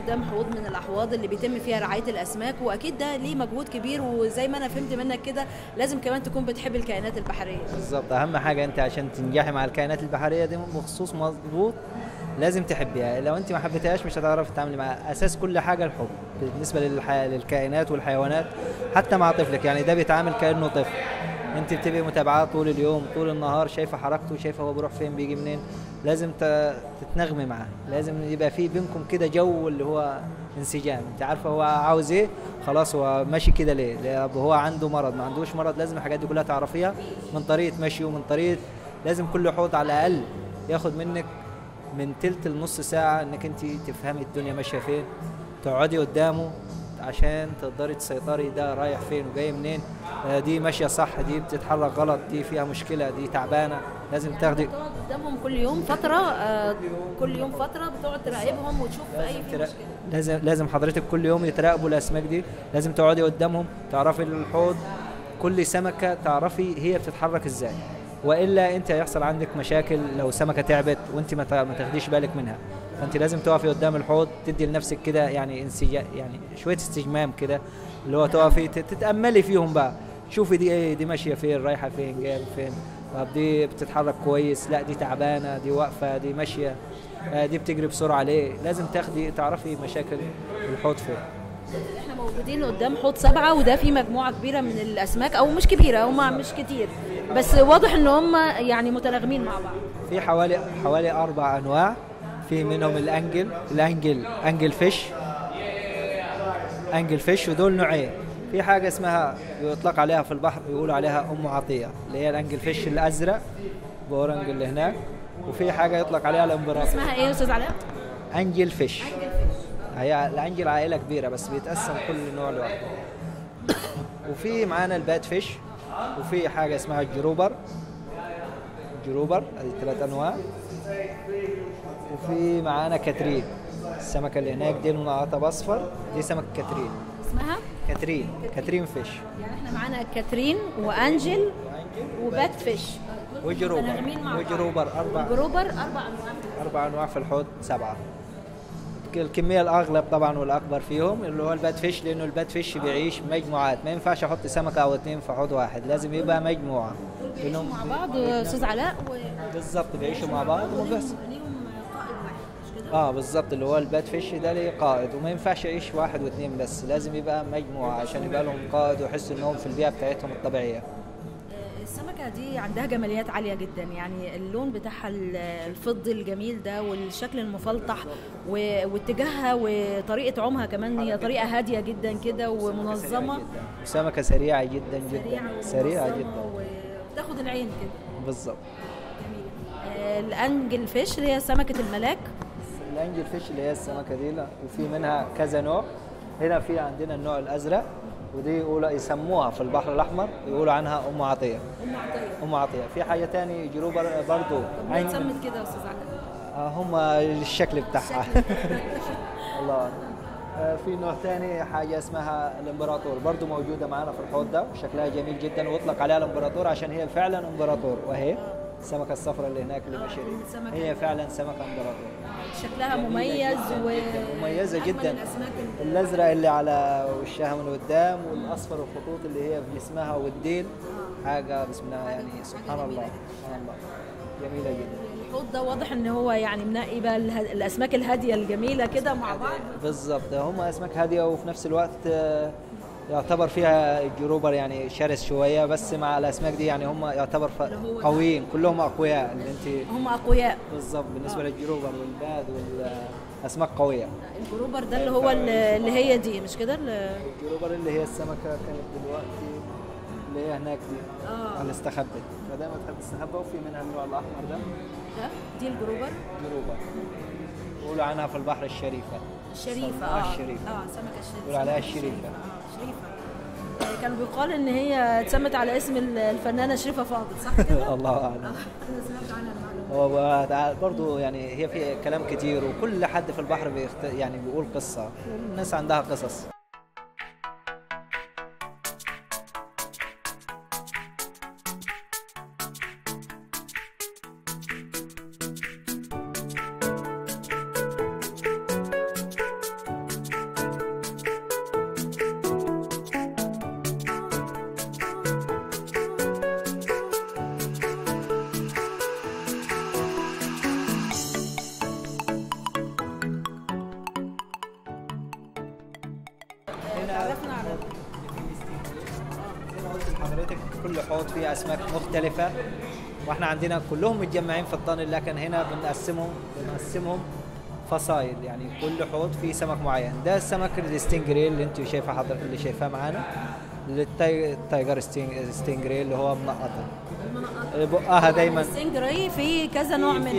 قدام حوض من الاحواض اللي بيتم فيها رعايه الاسماك، واكيد ده ليه مجهود كبير، وزي ما انا فهمت منك كده لازم كمان تكون بتحب الكائنات البحريه. بالظبط، اهم حاجه انت عشان تنجحي مع الكائنات البحريه دي بخصوص مظبوط لازم تحبيها. لو انت ما حبيتهاش مش هتعرفي تتعاملي معاها. اساس كل حاجه الحب بالنسبه للكائنات والحيوانات، حتى مع طفلك يعني ده بيتعامل كانه طفل. انت بتبقي متابعاه طول اليوم طول النهار، شايفه حركته، شايفه هو بيروح فين بيجي منين. لازم تتنغمي معاه، لازم يبقى في بينكم كده جو اللي هو انسجام. انت عارفه هو عاوز ايه، خلاص هو ماشي كده ليه هو عنده مرض ما عندوش مرض. لازم الحاجات دي كلها تعرفيها من طريقه مشيه ومن طريقه. لازم كل حوض على الاقل ياخد منك من تلت لنص ساعه انك انت تفهمي الدنيا ماشيه فين، تقعدي قدامه عشان تقدري تسيطري ده رايح فين وجاي منين. دي ماشيه صح، دي بتتحرك غلط، دي فيها مشكله، دي تعبانه. لازم تاخدي بتقعد قدامهم كل يوم فتره، كل يوم فتره بتقعد تراقبهم وتشوف اي في مشكله. لازم حضرتك كل يوم يتراقبوا الاسماك دي. لازم تقعدي قدامهم تعرفي الحوض كل سمكه تعرفي هي بتتحرك ازاي، والا انت هيحصل عندك مشاكل لو سمكه تعبت وانت ما تاخديش بالك منها. فانت لازم تقفي قدام الحوض تدي لنفسك كده يعني يعني شويه استجمام كده، اللي هو تقفي تتاملي فيهم بقى، شوفي دي ايه، دي ماشيه فين، رايحه فين، جايه فين. طب دي بتتحرك كويس، لا دي تعبانه، دي واقفه، دي ماشيه، دي بتجري بسرعه ليه. لازم تعرفي مشاكل الحوض فين. احنا موجودين قدام حوض 7 وده فيه مجموعه كبيره من الاسماك، او مش كبيره، هم مش كتير بس واضح ان هم يعني متناغمين مع بعض. في حوالي 4 انواع. في منهم انجل فيش ودول نوعين. في حاجه اسمها يطلق عليها في البحر يقولوا عليها ام عطيه، اللي هي الانجل فيش الازرق بورنج اللي هناك. وفي حاجه يطلق عليها الامبراطور. اسمها ايه يا استاذ علاء؟ انجل فيش. هي الانجل عائله كبيره بس بيتقسم كل نوع لوحده. وفي معانا البات فيش، وفي حاجه اسمها الجروبر. هذه 3 انواع. وفي معانا كاترين، السمكه اللي هناك دي منعطه باصفر، دي سمكه كاترين. اسمها كاترين فيش. يعني احنا معانا كاترين وانجل وبات فيش وجروبر 4 انواع. 4 انواع في الحوض 7. الكميه الاغلب طبعا والاكبر فيهم اللي هو البات فيش، لانه البات فيش بيعيش مجموعات، ما ينفعش احط سمكه او 2 في حوض واحد، لازم يبقى مجموعه. بيعيشوا مع بعض استاذ علاء بالظبط بيعيشوا مع بعض ليهم قائد واحد مش كده؟ بالظبط، اللي هو البات فيش ده ليه قائد، وما ينفعش يعيش 1 و2 بس، لازم يبقى مجموعه عشان يبقى لهم قائد ويحسوا انهم في البيئه بتاعتهم الطبيعيه. السمكة دي عندها جماليات عالية جدا، يعني اللون بتاعها الفضي الجميل ده والشكل المفلطح واتجاهها وطريقة عومها كمان، هي طريقة هادية جدا كده ومنظمة. سمكة سريعة جدا سريعة جدا وبتاخد العين كده. بالظبط. جميلة. الانجل فيش اللي هي سمكة الملاك. الانجل فيش اللي هي السمكة دي، لا وفي منها كذا نوع. هنا في عندنا النوع الازرق، ودي يسموها في البحر الاحمر يقولوا عنها ام عطيه. ام عطيه. في حاجه ثاني جروبر برضو. طب اتسمت كده يا استاذ علاء؟ هم الشكل بتاعها. الله. في نوع ثاني حاجه اسمها الامبراطور، برضو موجوده معنا في الحوض ده، وشكلها جميل جدا، واطلق عليها الامبراطور عشان هي فعلا امبراطور. وهي السمكه الصفراء اللي هناك اللي ماشيه دي هي فعلا سمكه امبراطور. شكلها مميز مميزه جدا. الازرق اللي على وشها من قدام، والاصفر الخطوط اللي هي في جسمها والديل، حاجه بسم الله يعني سبحان الله سبحان الله، جميله جدا. الحوض ده واضح ان هو يعني منقي بقى الاسماك الهاديه الجميله كده مع بعض. بالظبط، هم اسماك هاديه وفي نفس الوقت يعتبر فيها الجروبر يعني شرس شويه، بس مع الاسماك دي يعني هم يعتبر قويين، كلهم اقوياء. اللي انت هم اقوياء بالظبط بالنسبه للجروبر والباد والاسماك قويه. الجروبر ده اللي هو اللي هي دي مش كده؟ الجروبر اللي هي السمكه كانت دلوقتي اللي هي هناك دي اللي استخبت، فدايما تحب تستخبى. وفي منها النوع الاحمر ده دي الجروبر يقولوا عنها في البحر الشريفه. الشريفه الشريفه سمكه الشريفه يقولوا عليها الشريفه. شريفه. كانوا بيقال ان هي اتسمت على اسم الفنانه شريفه فاضل، صح كده؟ الله اعلم. انا سمعت عنها هو برضه يعني هي في كلام كتير، وكل حد في البحر يعني بيقول قصه، الناس عندها قصص. ما قلت لحضرتك كل حوض فيه اسماك مختلفه، واحنا عندنا كلهم متجمعين في الطن، لكن هنا بنقسمهم فصائل، يعني كل حوض فيه سمك معين. ده السمك الستينجري اللي انت شايفه حضرتك اللي شايفاه معانا، التايجر ستينجري اللي هو منقط بقها دايما. الستينجري في كذا نوع منه،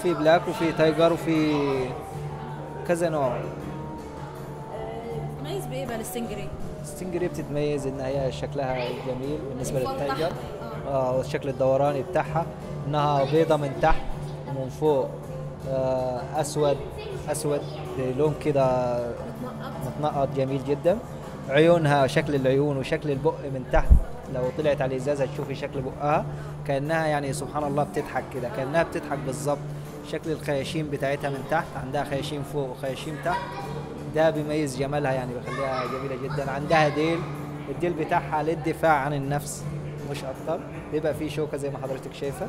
في بلاك وفي تايجر وفي كذا نوع. بتتميز بايه بقى الستينجري؟ الستينجري بتتميز ان هي شكلها جميل بالنسبه مفلطح. للتايجر، والشكل الدوراني بتاعها، انها بيضه من تحت ومن فوق اسود لون كده متنقط جميل جدا. عيونها شكل العيون وشكل البق من تحت، لو طلعت على الازاز هتشوفي شكل بقها كانها يعني سبحان الله بتضحك كده، كانها بتضحك بالظبط. شكل الخياشيم بتاعتها من تحت، عندها خياشيم فوق وخياشيم تحت، ده بيميز جمالها يعني بيخليها جميله جدا. عندها الديل بتاعها للدفاع عن النفس مش اكتر، بيبقى فيه شوكه زي ما حضرتك شايفه،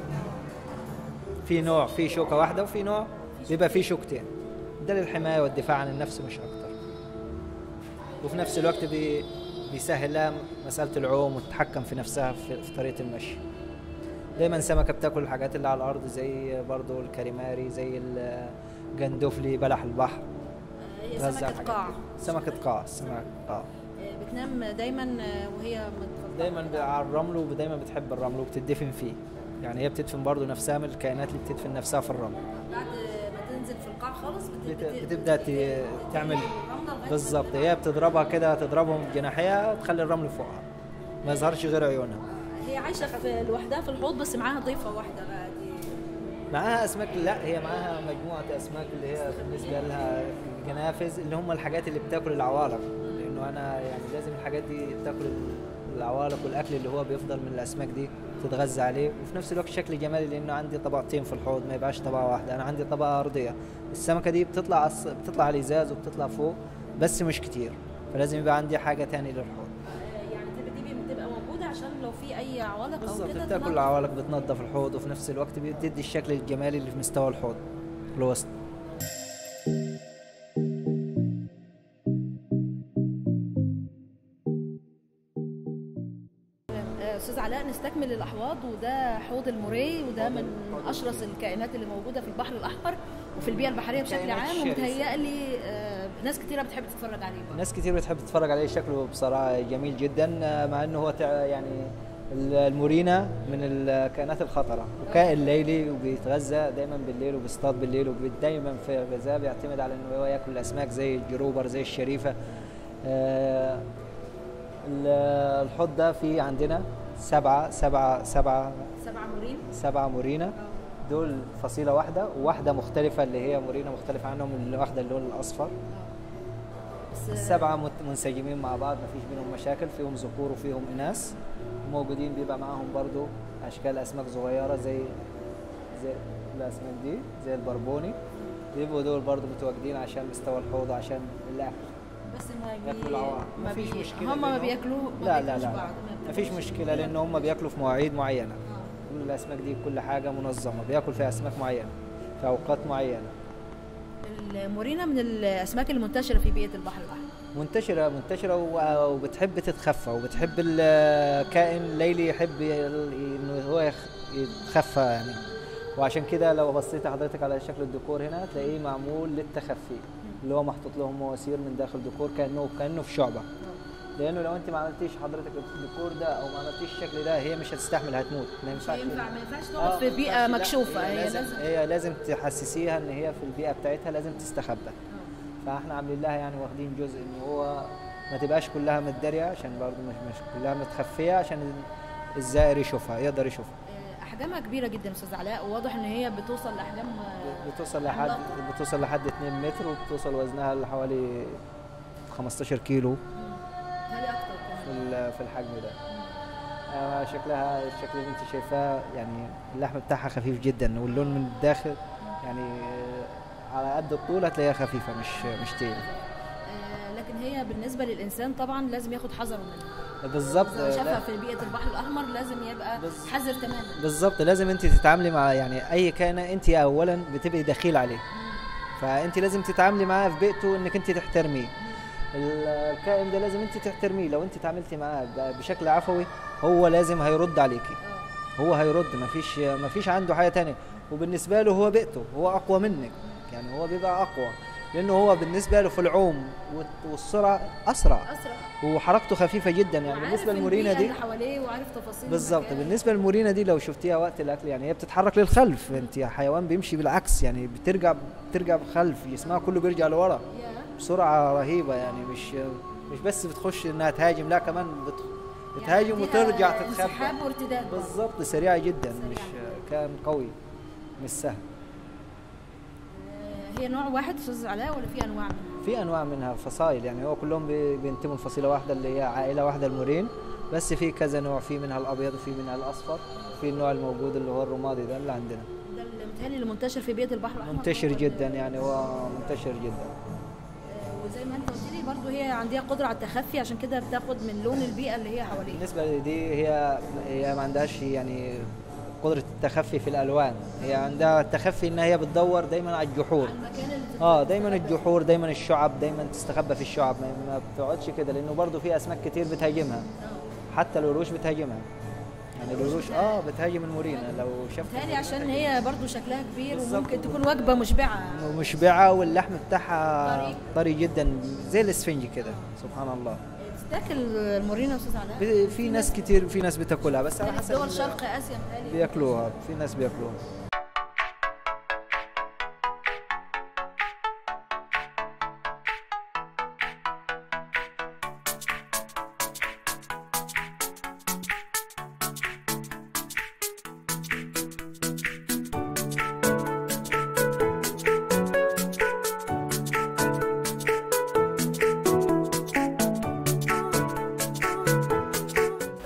في نوع فيه شوكه واحده وفي نوع بيبقى فيه شوكتين، ده للحمايه والدفاع عن النفس مش اكتر. وفي نفس الوقت بيسهل لها مساله العوم وتتحكم في نفسها في طريقه المشي. دايما سمكه بتاكل الحاجات اللي على الارض، زي برضو الكاليماري، زي الجندوفلي، بلح البحر. هي سمكة قاع. سمكة قاع. بتنام دايما وهي متفضلة. دايما على الرمل، ودايما بتحب الرمل وبتدفن فيه، يعني هي بتدفن برضو نفسها من الكائنات اللي بتدفن نفسها في الرمل. بعد ما تنزل في القاع خالص بتبدأ تعمل بالظبط، هي بتضربها كده، تضربهم بجناحيها وتخلي الرمل فوقها ما يظهرش غير عيونها. هي عايشة لوحدها في الحوض، بس معاها ضيفة واحدة بقى دي. معاها اسماك، لا هي معاها مجموعه اسماك اللي هي بالنسبه لها الجنافذ، اللي هم الحاجات اللي بتاكل العوالق، لانه انا يعني لازم الحاجات دي تاكل العوالق، والاكل اللي هو بيفضل من الاسماك دي تتغذى عليه. وفي نفس الوقت شكل جمالي، لانه عندي طبقتين في الحوض، ما يبقاش طبقه واحده، انا عندي طبقه ارضيه. السمكه دي بتطلع على الازاز وبتطلع فوق بس مش كتير، فلازم يبقى عندي حاجه تانية للحوض. يعني دي بتبقى موجوده عشان لو في اي عوالق او كده بتاكل العوالق، بتنظف الحوض، وفي نفس الوقت بتدي الشكل الجمالي اللي في مستوى الحوض الوسط. استاذ علاء، نستكمل الاحواض. وده حوض الموري، وده من اشرس الكائنات اللي موجوده في البحر الاحمر وفي البيئه البحريه بشكل عام، ومتهيألي ناس كتيره بتحب تتفرج عليه. ناس كتير بتحب تتفرج عليه، شكله بصراحه جميل جدا، مع انه هو يعني المورينا من الكائنات الخطره، وكائن ليلي وبيتغذى دايما بالليل وبيصطاد بالليل، ودايما في غذاء بيعتمد على انه هو ياكل الاسماك زي الجروبر زي الشريفه. الحوض ده فيه عندنا سبعة مورينا، دول فصيلة واحدة، وواحدة مختلفة اللي هي مورينا مختلفة عنهم، واحدة اللون الأصفر. السبعة منسجمين مع بعض، مفيش بينهم مشاكل، فيهم ذكور وفيهم إناث موجودين. بيبقى معاهم برضو أشكال أسماك صغيرة زي الأسماك دي، زي البربوني، بيبقوا دول برضو متواجدين عشان مستوى الحوض، عشان الأكل. بس ما فيش مشكلة، هم ما بياكلوا لا ما فيش مشكلة، لأن هم بياكلوا في مواعيد معينة. كل الأسماك دي كل حاجة منظمة، بياكل فيها أسماك معينة في أوقات معينة. المورينا من الأسماك المنتشرة في بيئة البحر الأحمر، منتشرة وبتحب تتخفى، وبتحب الكائن ليلي يحب إنه هو يتخفى يعني. وعشان كده لو بصيت حضرتك على شكل الديكور هنا تلاقيه معمول للتخفي، اللي هو محطوط لهم مواسير من داخل الديكور كأنه في شعبة. لانه لو انت ما عملتيش حضرتك الديكور ده او ما عملتيش الشكل ده، هي مش هتستحمل، هتموت. ما ينفعش تقعد في بيئه مكشوفه. هي لازم تحسسيها ان هي في البيئه بتاعتها لازم تستخبى. فاحنا عاملين لها يعني واخدين جزء ان هو ما تبقاش كلها متداريه، عشان برضه مش كلها متخفيه، عشان الزائر يشوفها، يقدر يشوفها. احجامها كبيره جدا استاذ علاء، وواضح ان هي بتوصل لاحجام بتوصل لحد 2 متر، وبتوصل وزنها لحوالي 15 كيلو في الحجم ده. شكلها الشكل اللي انت شايفاه، يعني اللحم بتاعها خفيف جدا، واللون من الداخل يعني على قد الطول هتلاقيها خفيفه مش تقيله. لكن هي بالنسبه للانسان طبعا لازم ياخد حذره منها. بالظبط، شافها في بيئه البحر الاحمر لازم يبقى حذر تماما. بالظبط، لازم انت تتعاملي مع يعني اي كائن انت اولا بتبقي دخيل عليه، فانت لازم تتعاملي معاه في بيئته انك انت تحترميه. الكائن ده لازم انت تحترميه، لو انت تعاملتي معاه بشكل عفوي هو لازم هيرد عليكي، هو هيرد، مفيش عنده حاجه تانية. وبالنسبه له هو بيئته، هو اقوى منك، يعني هو بيبقى اقوى لانه هو بالنسبه له في العوم والسرعه اسرع وحركته خفيفه جدا. يعني بالنسبه للمورينا دي اللي حواليه وعارف تفاصيل بالظبط، بالنسبه للمورينا دي لو شفتيها وقت الاكل يعني هي بتتحرك للخلف، انت حيوان بيمشي بالعكس، يعني بترجع بخلف، جسمها كله بيرجع لورا بسرعه رهيبه. يعني مش بس بتخش انها تهاجم، لا كمان بتهاجم يعني وترجع تتخبى. انسحاب وارتداد بالظبط، سريعه جدا، مش كان قوي، مش سهل. هي نوع واحد استاذ علاء ولا في انواع منها؟ في انواع منها فصائل، يعني هو كلهم بينتموا لفصيله واحده اللي هي عائله واحده المورين، بس في كذا نوع، في منها الابيض وفي منها الاصفر، في النوع الموجود اللي هو الرمادي ده اللي عندنا، ده اللي متهيألي اللي منتشر في بيئه البحر الاحمر، منتشر جدا، يعني هو منتشر جدا. وزي ما انت قلت لي برضه هي عندها قدره على التخفي، عشان كده بتاخد من لون البيئه اللي هي حواليها. بالنسبه لدي هي ما عندهاش يعني قدره التخفي في الالوان، هي عندها التخفي ان هي بتدور دايما على الجحور، دايما الجحور، دايما الشعب، دايما تستخبى في الشعب، ما بتقعدش كده، لانه برضه في اسماك كتير بتهاجمها، حتى القروش بتهاجمها، يعني القروش بتهاجم المورينا لو شفت. بالتالي عشان هي برضو شكلها كبير وممكن تكون وجبه مشبعه واللحم بتاعها طري جدا زي الاسفنج كده، سبحان الله. بتاكل المورينا استاذ علاء؟ في ناس كتير، في ناس بتاكلها، بس على حسب دول شرق اسيا بياكلوها، في ناس بياكلوها.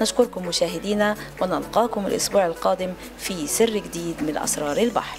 نشكركم مشاهدينا ونلقاكم الأسبوع القادم في سر جديد من أسرار البحر.